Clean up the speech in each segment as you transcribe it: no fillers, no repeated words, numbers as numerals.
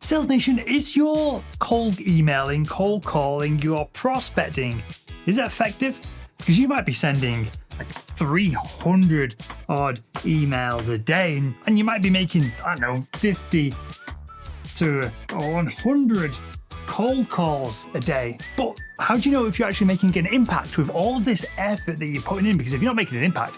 Sales Nation, is your cold emailing, cold calling, your prospecting, is it effective? Because you might be sending like 300 odd emails a day and you might be making, 50 to 100 cold calls a day. But how do you know if you're actually making an impact with all of this effort that you're putting in? Because if you're not making an impact,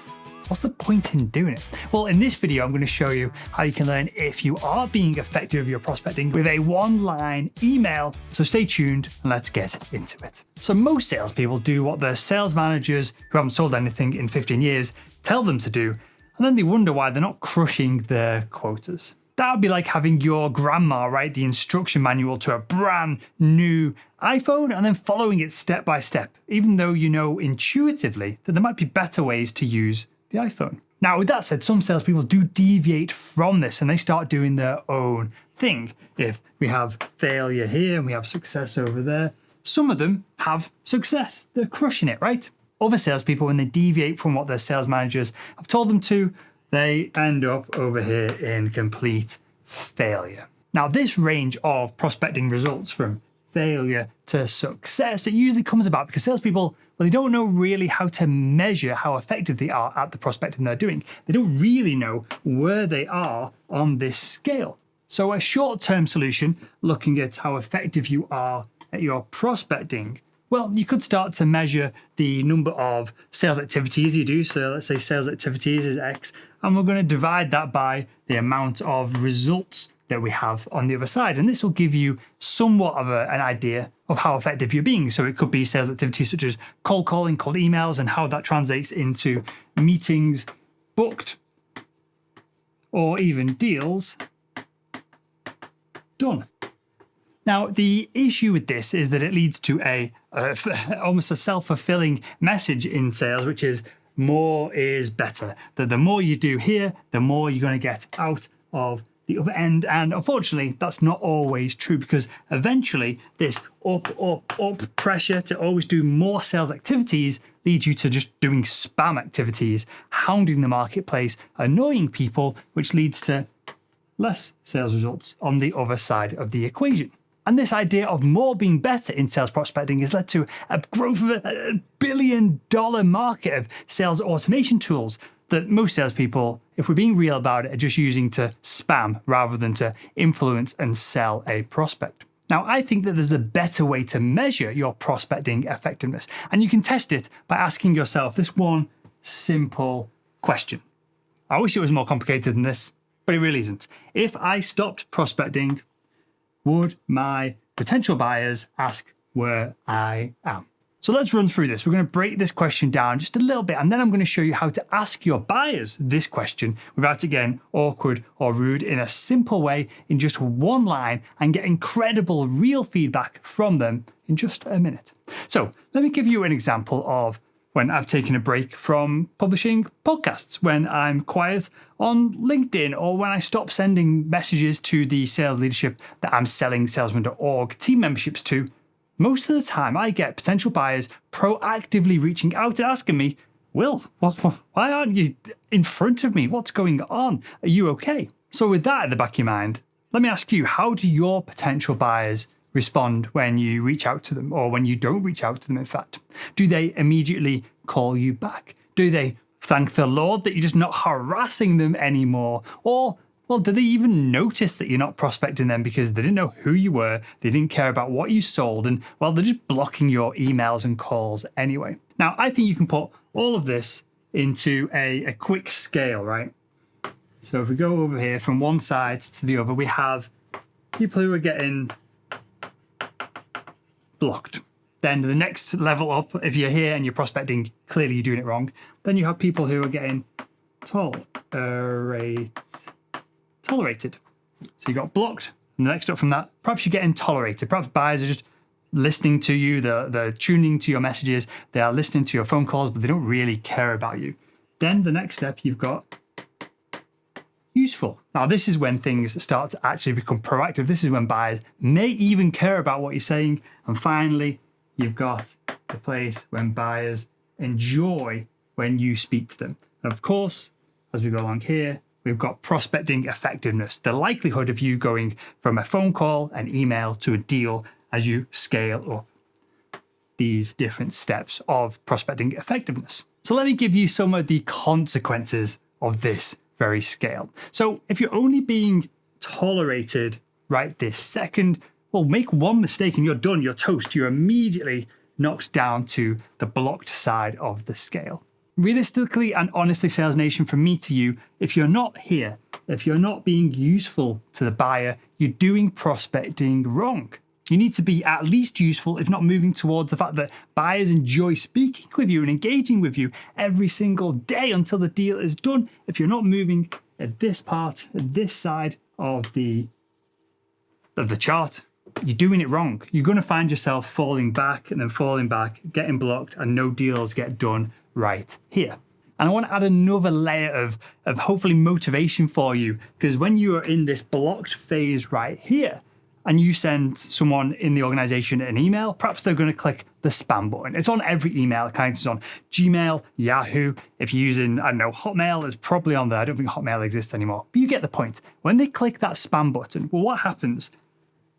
what's the point in doing it? Well, in this video, I'm going to show you how you can learn if you are being effective with your prospecting with a one-line email. So stay tuned and let's get into it. So most salespeople do what their sales managers who haven't sold anything in 15 years tell them to do, and then they wonder why they're not crushing their quotas. That would be like having your grandma write the instruction manual to a brand new iPhone and then following it step by step, even though you know intuitively that there might be better ways to use the iPhone. Now, with that said, some salespeople do deviate from this and they start doing their own thing. If we have failure here and we have success over there, some of them have success. They're crushing it, right? Other salespeople, when they deviate from what their sales managers have told them to, they end up over here in complete failure. Now, this range of prospecting results from failure to success, it usually comes about because salespeople, they don't know really how to measure how effective they are at the prospecting they're doing. They don't really know where they are on this scale. So a short-term solution, looking at how effective you are at your prospecting, well, you could start to measure the number of sales activities you do. So let's say sales activities is X, and we're going to divide that by the amount of results that we have on the other side. And this will give you somewhat of an idea of how effective you're being. So it could be sales activities such as cold calling, cold emails, and how that translates into meetings booked or even deals done. Now, the issue with this is that it leads to almost a self-fulfilling message in sales, which is more is better. That the more you do here, the more you're going to get out of the other end. And unfortunately, that's not always true because eventually this up pressure to always do more sales activities leads you to just doing spam activities, hounding the marketplace, annoying people, which leads to less sales results on the other side of the equation. And this idea of more being better in sales prospecting has led to a growth of a billion-dollar market of sales automation tools that most salespeople, if we're being real about it, are just using to spam rather than to influence and sell a prospect. Now, I think that there's a better way to measure your prospecting effectiveness, and you can test it by asking yourself this one simple question. I wish it was more complicated than this, but it really isn't. If I stopped prospecting, would my potential buyers ask where I am? So let's run through this. We're going to break this question down just a little bit, and then I'm going to show you how to ask your buyers this question without it getting awkward or rude in a simple way in just one line and get incredible real feedback from them in just a minute. So let me give you an example of when I've taken a break from publishing podcasts, when I'm quiet on LinkedIn, or when I stop sending messages to the sales leadership that I'm selling salesman.org team memberships to. Most of the time I get potential buyers proactively reaching out and asking me, Will, why aren't you in front of me? What's going on? Are you okay? So with that at the back of your mind, let me ask you, how do your potential buyers respond when you reach out to them, or when you don't reach out to them, in fact? Do they immediately call you back? Do they thank the Lord that you're just not harassing them anymore? Or, well, do they even notice that you're not prospecting them because they didn't know who you were, they didn't care about what you sold, and, well, they're just blocking your emails and calls anyway? Now, I think you can put all of this into a quick scale, right? So if we go over here from one side to the other, we have people who are getting blocked. Then the next level up, if you're here and you're prospecting, clearly you're doing it wrong. Then you have people who are getting tolerated. So you got blocked, and the next up from that, perhaps you're getting tolerated. Perhaps buyers are just listening to you, they're tuning to your messages, they are listening to your phone calls, but they don't really care about you. Then the next step, you've got useful. Now, this is when things start to actually become proactive. This is when buyers may even care about what you're saying. And finally, you've got the place when buyers enjoy when you speak to them. And of course, as we go along here, we've got prospecting effectiveness, the likelihood of you going from a phone call, an email to a deal as you scale up these different steps of prospecting effectiveness. So let me give you some of the consequences of this very scale. So if you're only being tolerated right this second, well, make one mistake and you're done, you're toast, you're immediately knocked down to the blocked side of the scale. Realistically and honestly, Sales Nation, from me to you, if you're not here, if you're not being useful to the buyer, you're doing prospecting wrong. You need to be at least useful, if not moving towards the fact that buyers enjoy speaking with you and engaging with you every single day until the deal is done. If you're not moving at this part, at this side of the chart, you're doing it wrong. You're going to find yourself falling back and then falling back, getting blocked, and no deals get done right here. And I want to add another layer of hopefully motivation for you, because when you are in this blocked phase right here, and you send someone in the organization an email, perhaps they're going to click the spam button. It's on every email account. It's on Gmail, Yahoo. If you're using, I don't know, Hotmail, it's probably on there. I don't think Hotmail exists anymore. But you get the point. When they click that spam button, well, what happens?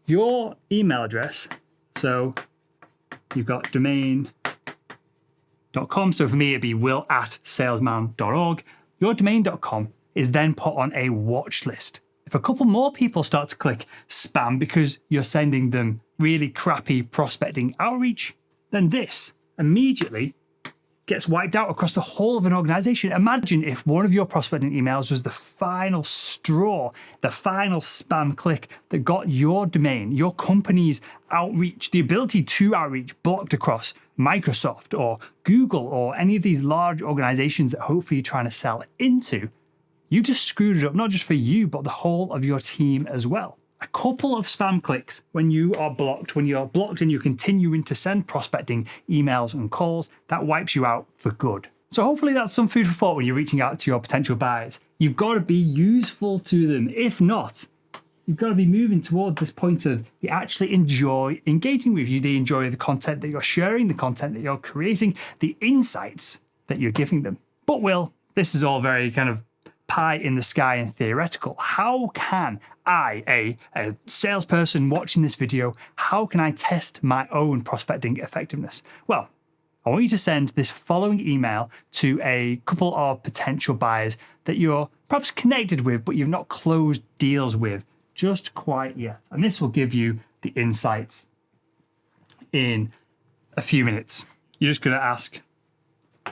Your email address, so you've got domain.com. So for me, it'd be will@salesman.org. Your domain.com is then put on a watch list. If a couple more people start to click spam because you're sending them really crappy prospecting outreach, then this immediately gets wiped out across the whole of an organization. Imagine if one of your prospecting emails was the final straw, the final spam click that got your domain, your company's outreach, the ability to outreach blocked across Microsoft or Google or any of these large organizations that hopefully you're trying to sell into. You just screwed it up, not just for you, but the whole of your team as well. A couple of spam clicks when you're blocked and you're continuing to send prospecting emails and calls, that wipes you out for good. So hopefully that's some food for thought when you're reaching out to your potential buyers. You've got to be useful to them. If not, you've got to be moving towards this point of they actually enjoy engaging with you. They enjoy the content that you're sharing, the content that you're creating, the insights that you're giving them. But Will, this is all very kind of pie in the sky and theoretical. How can I, a salesperson watching this video, how can I test my own prospecting effectiveness? Well, I want you to send this following email to a couple of potential buyers that you're perhaps connected with, but you've not closed deals with just quite yet. And this will give you the insights in a few minutes. You're just going to ask,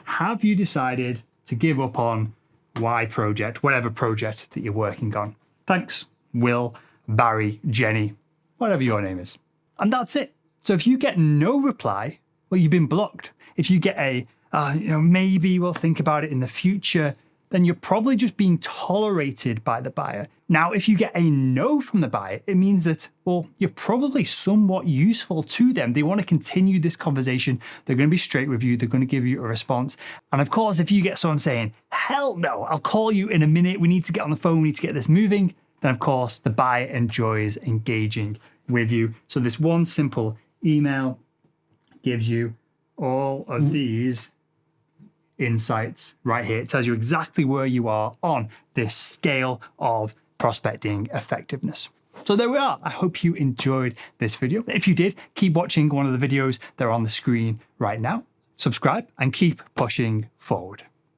have you decided to give up on Y project, whatever project that you're working on? Thanks, Will, Barry, Jenny, whatever your name is. And that's it. So if you get no reply, well, you've been blocked. If you get a, maybe we'll think about it in the future, then you're probably just being tolerated by the buyer. Now, if you get a no from the buyer, it means that, well, you're probably somewhat useful to them. They want to continue this conversation. They're going to be straight with you. They're going to give you a response. And of course, if you get someone saying, hell no, I'll call you in a minute. We need to get on the phone. We need to get this moving. Then of course, the buyer enjoys engaging with you. So this one simple email gives you all of these insights right here. It tells you exactly where you are on this scale of prospecting effectiveness. So there we are. I hope you enjoyed this video. If you did, keep watching one of the videos that are on the screen right now. Subscribe and keep pushing forward.